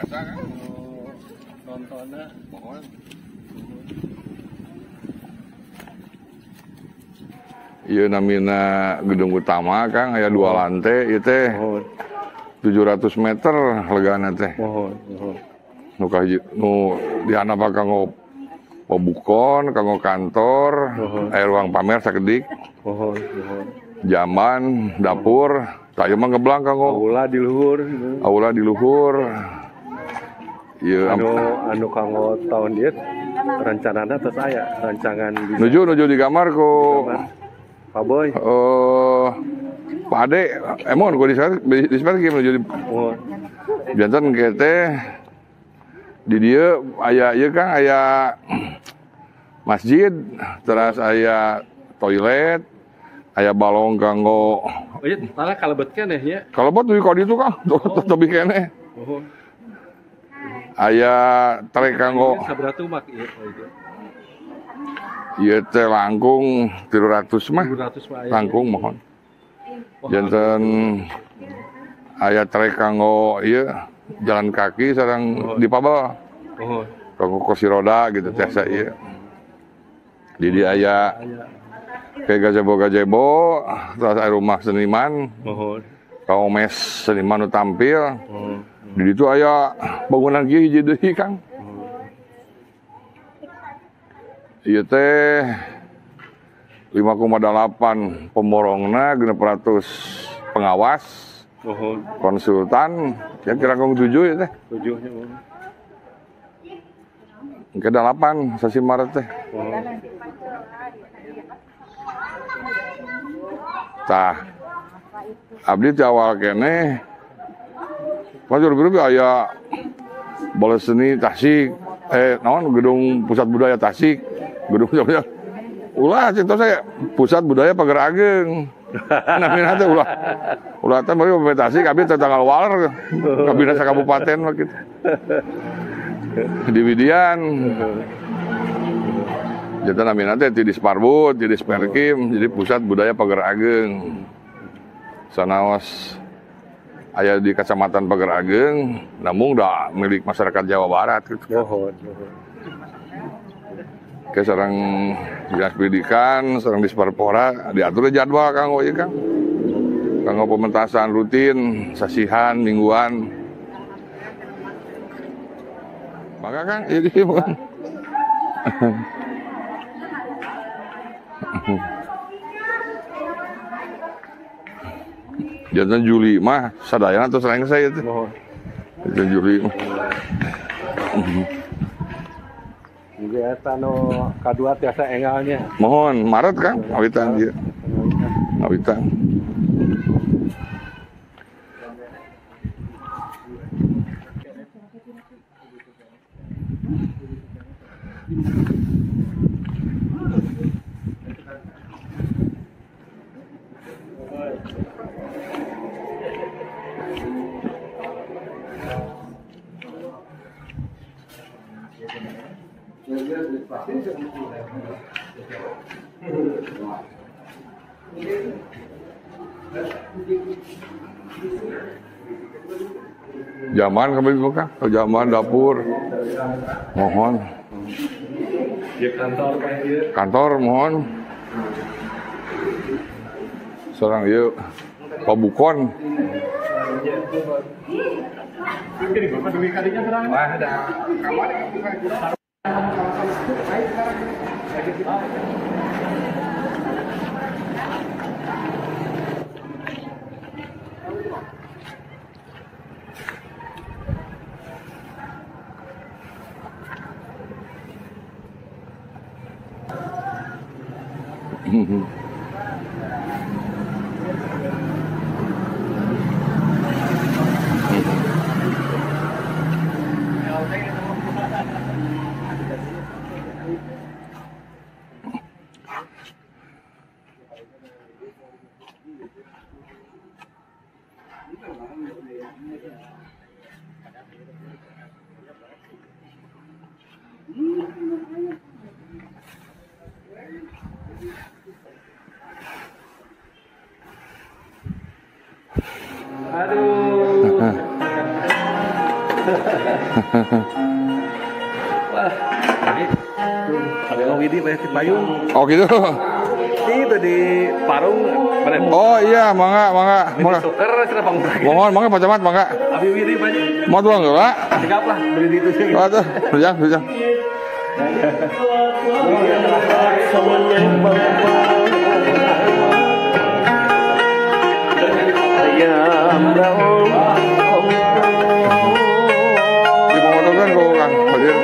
biasa kan. Nontonnya Mohon. Iya namina gedung utama Kang aya 2 lantai ieu teh 700 meter legana teh. Mohon. Nu dihandap kanggo pabukon, kanggo kantor, aya ruang pamer sakedik. Mohon. Jaman, dapur, tah mah ngeblang kanggo Aula di luhur. aula di luhur. Ieu Anu kanggo tahun dieu rencanana teh aya rancangan bisa nuju di kamar ku Pak Boy. Pak Ade, emang gue di seperti menuju di jantan kete di dia aya ieu Kang aya masjid, terus aya toilet, aya balong kanggo. Oh iya, tara kalebet keneh nya. Kalebet di kodi itu Kang, tobi keneh. Aya trek kanggo. Sabaraha umak ieu? Ieu teh langkung 300 mah. 300 mah aya. Langkung mohon. Janten aya trek kanggo ieu jalan kaki sareng dipabel. Kanggo kursi roda gitu teh sa ieu. Di dia aya kayak gazebo, terus aya rumah seniman. Kanggo mes seniman nu tampil. Di ditu aya bangunan kieu hiji deui Kang. Ieu teh 5,8 pemborongna 600 pengawas. Konsultan, ya kira kira 7 ya teh. 7 nya. Engke 8 sasi Maret teh. Tah. Abdi ti awal keneh Majur grup aya Balai Seni Tasik, naon gedung Pusat Budaya Tasik, gedung samanya. Ulah cinta saya Pusat Budaya Pagar Ageng. Namina teh ulah teh mari Bapak Tasik abi tanggal waler kabinat kabupaten mah kitu. Di Widian. Jadi namina teh di Disparbud, di Disperkim, jadi Pusat Budaya Pagar Ageng. Sanaos aya di Kecamatan Pagar Ageng, namun dah milik masyarakat Jawa Barat gitu. Ke sareng Dinas Pendidikan, sareng Disparpora diatur jadwal kanggo ieu Kang. Kanggo pementasan rutin, sasihan, mingguan. Maka Kang, ieu ge mohon. Jantan Juli mah sadayana terus lain saya teh. Jantan Juli. Jadi eta nu kadua tiasa engalnya. Mohon Maret Kang, awitan dia. Awitan. Zaman kami buka, zaman dapur. Mohon. Kantor mohon. Sareng ieu pabukon. Wah, ini ada Widi banyak di payung. Oh gitu. Itu di Parung. Oh iya, mangga. Suker sudah panggung. Mohon, mangga Pak Camat, mangga. Abi Widi banyak. Mau tuang enggak, Pak? Tegap lah, beli di itu sih. Oh, tuh, berjang. Dipomotokan kok Kang hadir.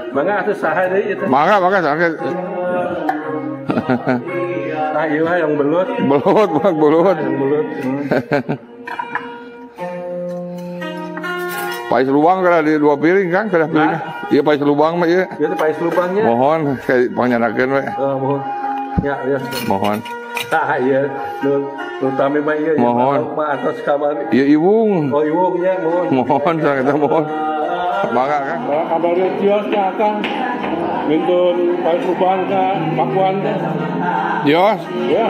Mangga atuh saha deui eta? Mangga sakit. Nah, ieu mah yang belut. Belut. Pais lubang kada di 2 piring Kang, kada piring. Iya pais lubang mah ieu. Ieu teh pais lubangnya. Mohon kayak panyanakeun we. Mohon. Ya. Mohon. Saha ieu nu tami mah ieu. Mohon. Mah atos kamari. Ieu iwung. Oh, iwungnya mohon. Mohon kita mohon. Mangga Kang. Kabar kiosnya Kang. Mintun pais lubang ka pakuan teh. Yos. Ya.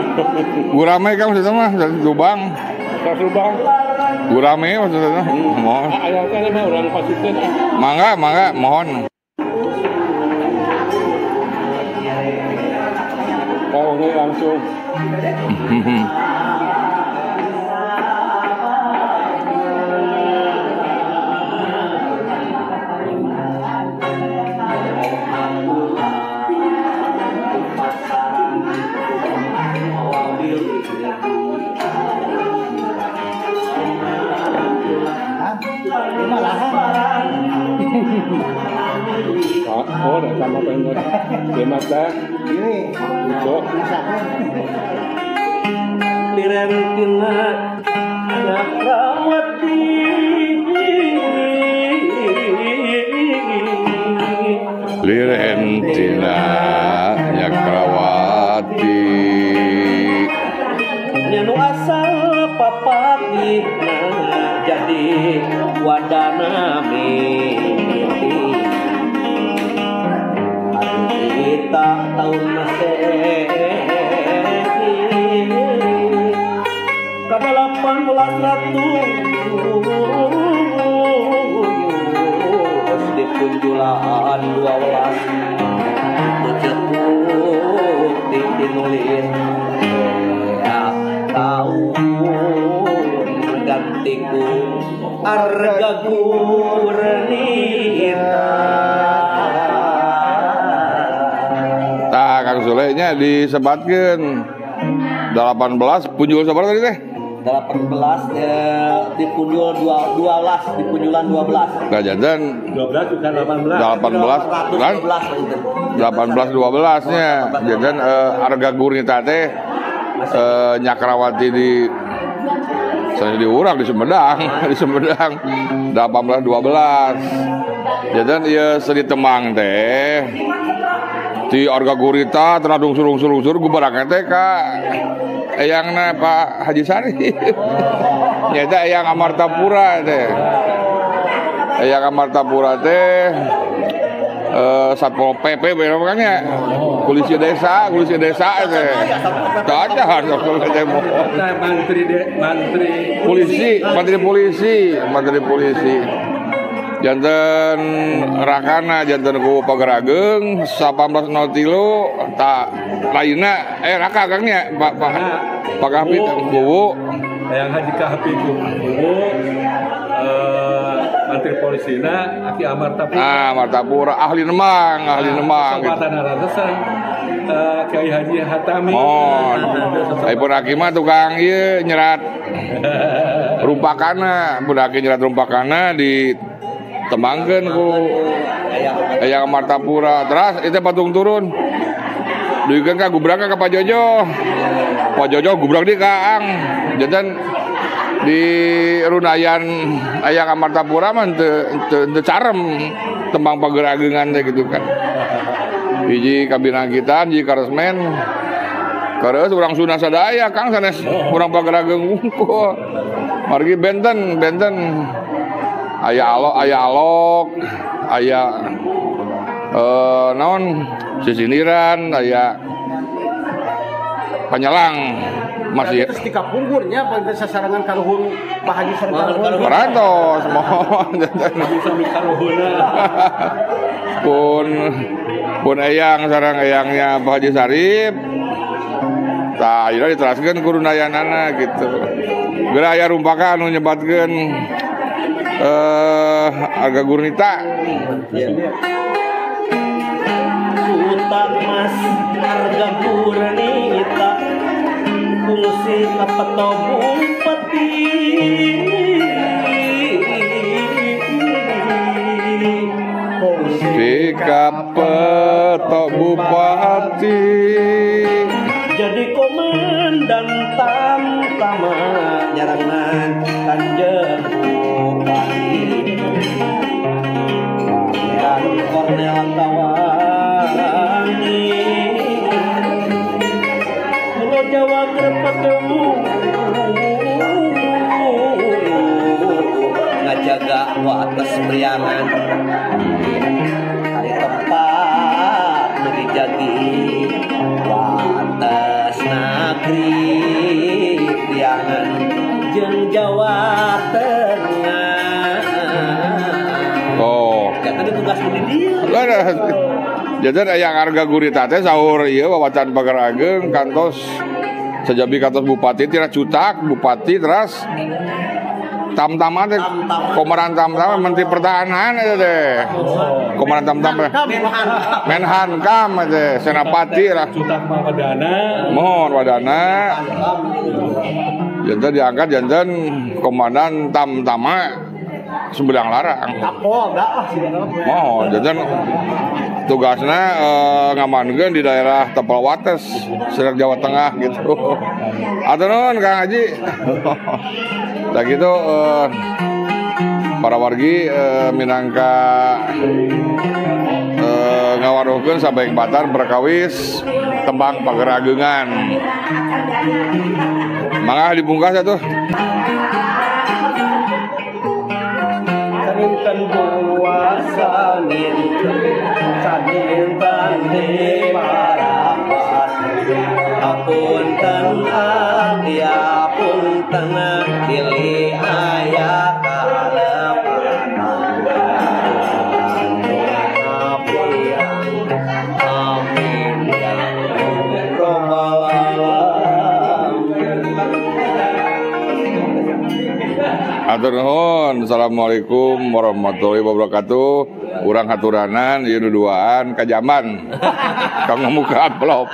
Gurame Kang maksudnya mah lubang. Pais lubang. Gurame maksudnya. Mohon. Aya teh mah urang pasikeun. Mangga, mohon. Kalau ini langsung. Oh, ada sama pengen demat dah. Itu. Direntina anak rawati. Lirentina Nyakrawati. Nyanu asal papatihna jadi wadana mimpi. Kita tahun Masehi kada 1800 di punjulaan 12 dicetuk dinulis tahun gantiku arga gurnita. Tah Kang Sule nya disebatkeun 18 punjul sabar tadi teh? 18 di punjul 12 di punjulan 12. Enggak jajan 12 bukan 18. 18 kan? 18 12 nya. Jajan harga gurnita teh Nyakrawati di saya di Urang di Sumedang, di Sumedang 18 12. Jajan ieu sedi temang teh di harga gurita teradung surung gubarang teh ka eyangna Pak Haji Sari. Nyata eyang Amartapura teh. Eyang Amartapura teh Satpol PP berapanya? Polisi desa teh. Cacahan teh Menteri polisi. Janten rakana janten ku Pagerageng 1803 tak lainna raka Kangnya Pak Kahpit Bubu Yang Haji Kahpit Bubu Menteri Polisina Aki Amartapura. Amartapura ahli nemang gitu. Kiai Haji Hatami. Oh, aipun Aki mah tukang ieu nyerat rumpakana, budak nyerat rumpakana di tembangkeun ku Eyang Amartapura. Terus itu patung turun. Duikeun ka gubrang ka Pak Jojo. Pak Jojo gubrak di Kaang. Jajan di Runayan aya ka Martapura mah teu carem tembang pageragengan teh gitu kan. Hiji kabinagitan, hiji karesmen. Kareus urang Sunda sadaya Kang sanes urang pagerageng unggul. Margi benten aya alok, aya naon sisiniran, aya panyalang masih terus tika punggurnya pada sasarangan kaluhur Pak Haji Sareng parantos mohon bisa mikaruhuna pun eyang sareng eyangnya Pak Haji Sarip tah ayeuna diteraskeun ku runayanana gitu geura aya rumpaka anu nyebatkeun Arga Gurnita Sultan Mas Arga Gurnita fungsi kapeto bupati di kapeto bupati jadi komandan tamtama nyarangan Kanjeng Bupati Pangeran Kornel Tawani Pulau Jawa kerpetemu ngajaga wates priangan hari tempat dijagi wates negeri priangan jeung Jawa Tengah. oh Jangan ditugas di dia. jajan aya Arga Gurnita teh saur ieu wawacan pagerageng kantos sajabi kantos bupati tira cutak bupati teras tam-taman teh komaran tam-tam menteri pertahanan eta teh komaran tam-tam Menhan Kam teh senapati lah cutak mah wadana mohon wadana jantan diangkat jantan komandan tam-tama Sumbelang Larang mohon jantan tugasna ngamankeun di daerah Tepel Wates Sreg Jawa Tengah gitu atur nuhun Kang Haji da gitu para wargi minangka ngawaruhkeun sabaeng batar berkawis tembang pageragengan mangga dibungkas atuh Saninten puasa saninten dewarapat apunten apunten pilih aya kalepatan amin ya rabbal atur nuhun. Assalamualaikum warahmatullahi wabarakatuh. Urang haturanan ieu duduaan ka jaman. Kang muka amplop.